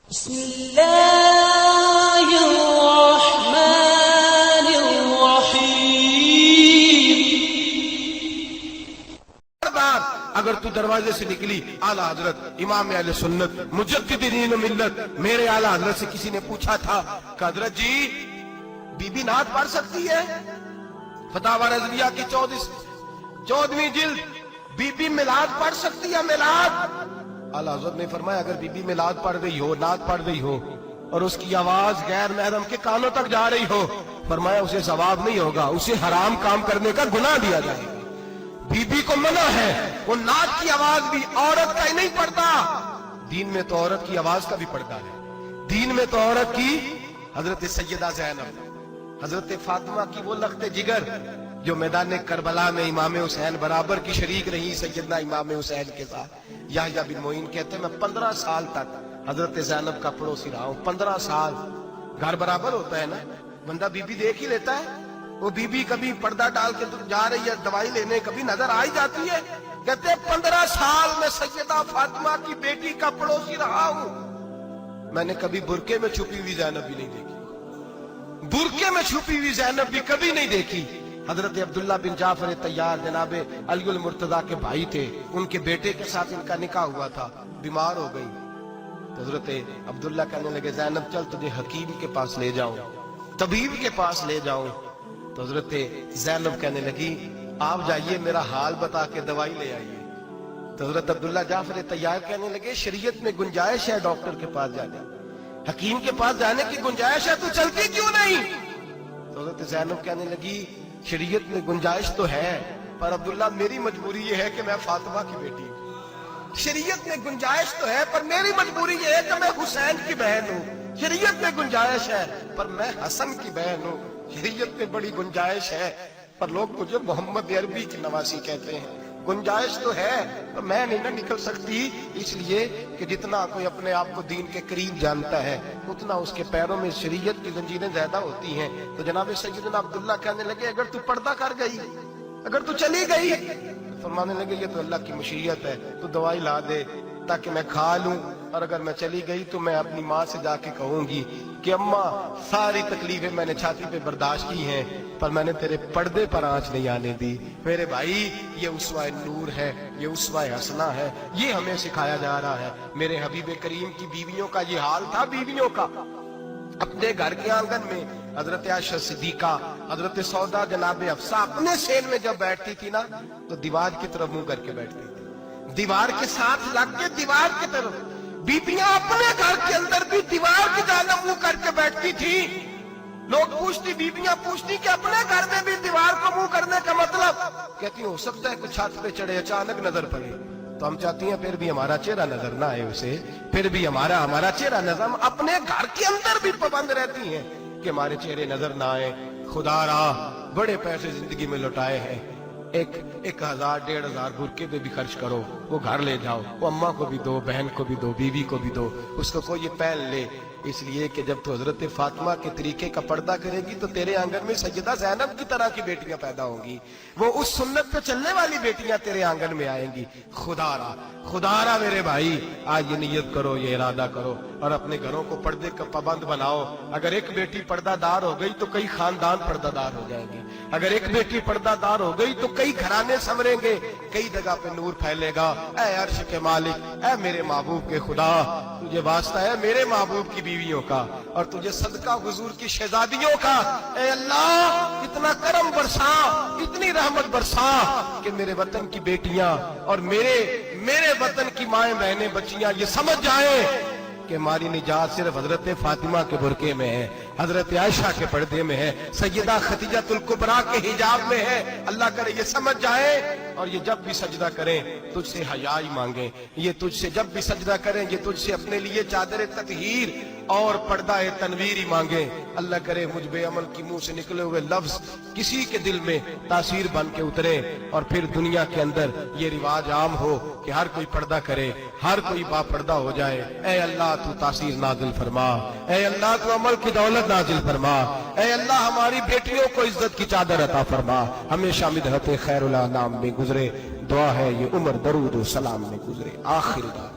بسم اللہ الرحمن الرحیم۔ اگر تو دروازے سے نکلی اعلیٰ حضرت امام اہل سنت مجدد دین و ملت میرے اعلیٰ حضرت سے کسی نے پوچھا تھا کہ حضرت جی بی بی نعت پڑھ سکتی ہے؟ فتاوی رضویہ کی 14ویں جلد، بی بی میلاد پڑھ سکتی ہے؟ میلاد اعلیٰ حضرت نے فرمایا اگر بی بی میلاد پڑھ رہی ہو، نعت پڑھ رہی ہو اور اس کی آواز غیر محرم کے کانوں تک جا رہی ہو، فرمایا اسے ثواب نہیں ہوگا، اسے حرام کام کرنے کا گناہ دیا جائے گا۔ بی بی کو منع ہے، وہ نعت کی آواز بھی عورت کا ہی نہیں پڑتا، دین میں تو عورت کی آواز کا بھی پڑتا ہے۔ دین میں تو عورت کی حضرت سیدہ زینب، حضرت فاطمہ کی وہ لخت جگر جو میدان کربلا میں امام حسین برابر کی شریک رہی سیدنا امام حسین کے ساتھ۔ یحییٰ بن معین کہتے ہیں میں 15 سال تک حضرت زینب کا پڑوسی رہا ہوں۔ 15 سال گھر برابر ہوتا ہے نا، بندہ بی بی دیکھ ہی لیتا ہے۔ وہ بی بی کبھی پردہ ڈال کے جا رہی ہے دوائی لینے، کبھی نظر آئی جاتی ہے۔ کہتے ہیں 15 سال میں سیدہ فاطمہ کی بیٹی کا پڑوسی رہا ہوں، میں نے کبھی برقعے میں چھپی ہوئی زینب بھی نہیں دیکھی، برقعے میں چھپی ہوئی زینب بھی کبھی نہیں دیکھی۔ حضرت عبداللہ بن جعفر طیار جناب علی المرتضیٰ کے بھائی تھے، ان کے بیٹے کے ساتھ ان کا نکاح ہوا تھا، بیمار ہو گئی تو حضرت عبداللہ کہنے لگے زینب چل تجھے حکیم کے پاس لے جاؤں، طبیب کے پاس لے جاؤں۔ تو حضرت زینب کہنے لگی آپ جائیے میرا حال بتا کے دوائی لے آئیے۔ تو حضرت عبداللہ جعفر طیار کہنے لگے شریعت میں گنجائش ہے ڈاکٹر کے پاس جانے، حکیم کے پاس جانے کی گنجائش ہے، تو چلتی کیوں نہیں؟ تو حضرت زینب کہنے لگی شریعت میں گنجائش تو ہے پر عبداللہ میری مجبوری یہ ہے کہ میں فاطمہ کی بیٹی ہوں۔ شریعت میں گنجائش تو ہے پر میری مجبوری یہ ہے کہ میں حسین کی بہن ہوں۔ شریعت میں گنجائش ہے پر میں حسن کی بہن ہوں۔ شریعت میں بڑی گنجائش ہے پر لوگ مجھے محمد عربی کی نواسی کہتے ہیں۔ گنجائش تو ہے پر میں نہیں نہ نکل سکتی، اس لیے کہ جتنا کوئی اپنے آپ کو دین کے قریب جانتا ہے اتنا اس کے پیروں میں شریعت کی زنجیریں زیادہ ہوتی ہیں۔ تو جناب سیدنا عبداللہ کہنے لگے اگر تو پردہ کر گئی، اگر تو چلی گئی، فرمانے لگے یہ تو اللہ کی مشیت ہے، تو دوائی لا دے تاکہ میں کھا لوں، اور اگر میں چلی گئی تو میں اپنی ماں سے جا کے کہوں گی کہ اماں ساری تکلیفیں میں نے چھاتی پہ برداشت کی ہیں پر میں نے تیرے پردے پر آنچ نہیں آنے دی۔ میرے بھائی یہ اسوہ نور ہے، یہ اسوہ حسنہ ہے، یہ ہمیں سکھایا جا رہا ہے۔ میرے حبیب کریم کی بیویوں کا یہ حال تھا، بیویوں کا اپنے گھر کے آنگن میں حضرت عائشہ صدیقہ، حضرت سودا جناب حفصہ اپنے سین میں جب بیٹھتی تھی نا تو دیوار کی طرف منہ کر کے بیٹھتی تھی، دیوار کے ساتھ لگ کے دیوار کی طرف۔ بیبیاں اپنے گھر کے اندر بھی دیوار کی جانب منہ کر کے بیٹھتی تھی۔ لوگ پوچھتی، بیبیاں پوچھتی کہ اپنے گھر میں بھی دیوار کو منہ کرنے کا مطلب؟ کہتی ہو سکتا ہے کہ چھت پہ چڑھے اچانک نظر پڑے تو ہم چاہتی ہیں پھر بھی ہمارا چہرہ نظر نہ آئے اسے، پھر بھی ہمارا چہرہ نظر، ہم اپنے گھر کے اندر بھی پابند رہتی ہیں کہ ہمارے چہرے نظر نہ آئے۔ خدا را بڑے پیسے زندگی میں لوٹائے ہیں، 1000 1500 برقعے پہ بھی خرچ کرو، وہ گھر لے جاؤ، وہ اماں کو بھی دو، بہن کو بھی دو، بیوی کو بھی دو، اس کو کوئی یہ پہن لے، اس لیے کہ جب تو حضرت فاطمہ کے طریقے کا پردہ کرے گی تو تیرے آنگن میں سیدہ زینب کی طرح کی بیٹیاں پیدا ہوں گی، وہ اس سنت پہ چلنے والی بیٹیاں تیرے آنگن میں آئیں گی۔ خدا را میرے بھائی آج یہ نیت کرو، یہ ارادہ کرو اور اپنے گھروں کو پردے کا پابند بناؤ۔ اگر ایک بیٹی پردہ دار ہو گئی تو کئی خاندان پردہ دار ہو جائیں گے، اگر ایک بیٹی پردہ دار ہو گئی تو کئی گھرانے سنوریں گے، کئی جگہ پہ نور پھیلے گا۔ اے عرش کے مالک، اے میرے محبوب کے خدا، تجھے واسطہ ہے میرے محبوب کی بیویوں کا اور تجھے صدقہ حضور کی شہزادیوں کا۔ اے اللہ اتنا کرم برسا، اتنی رحمت برسا کہ میرے وطن کی بیٹیاں اور میرے وطن کی مائیں بہنیں بچیاں یہ سمجھ جائیں کہ ہماری نجات صرف حضرت فاطمہ کے برقعے میں ہے، حضرت عائشہ کے پردے میں ہے، سیدہ خدیجہ الکبریٰ کے حجاب میں ہے۔ اللہ کرے یہ سمجھ جائے اور یہ جب بھی سجدہ کریں تجھ سے حیا ہی مانگیں، یہ تجھ سے جب بھی سجدہ کریں یہ تجھ سے اپنے لیے چادر تطہیر اور پردہ تنویر ہی مانگیں۔ اللہ کرے مجھ بے عمل کی منہ سے نکلے ہوئے لفظ کسی کے دل میں تاثیر بن کے اترے اور پھر دنیا کے اندر یہ رواج عام ہو کہ ہر کوئی پردہ کرے، ہر کوئی با پردہ ہو جائے۔ اے اللہ تو تاثیر نازل فرما، اے اللہ تو عمل کی دولت نازل فرما، اے اللہ ہماری بیٹیوں کو عزت کی چادر عطا فرما، ہمیشہ مدحت خیر الانام میں گزرے۔ دعا ہے یہ عمر درود و سلام میں گزرے۔ آخر دعا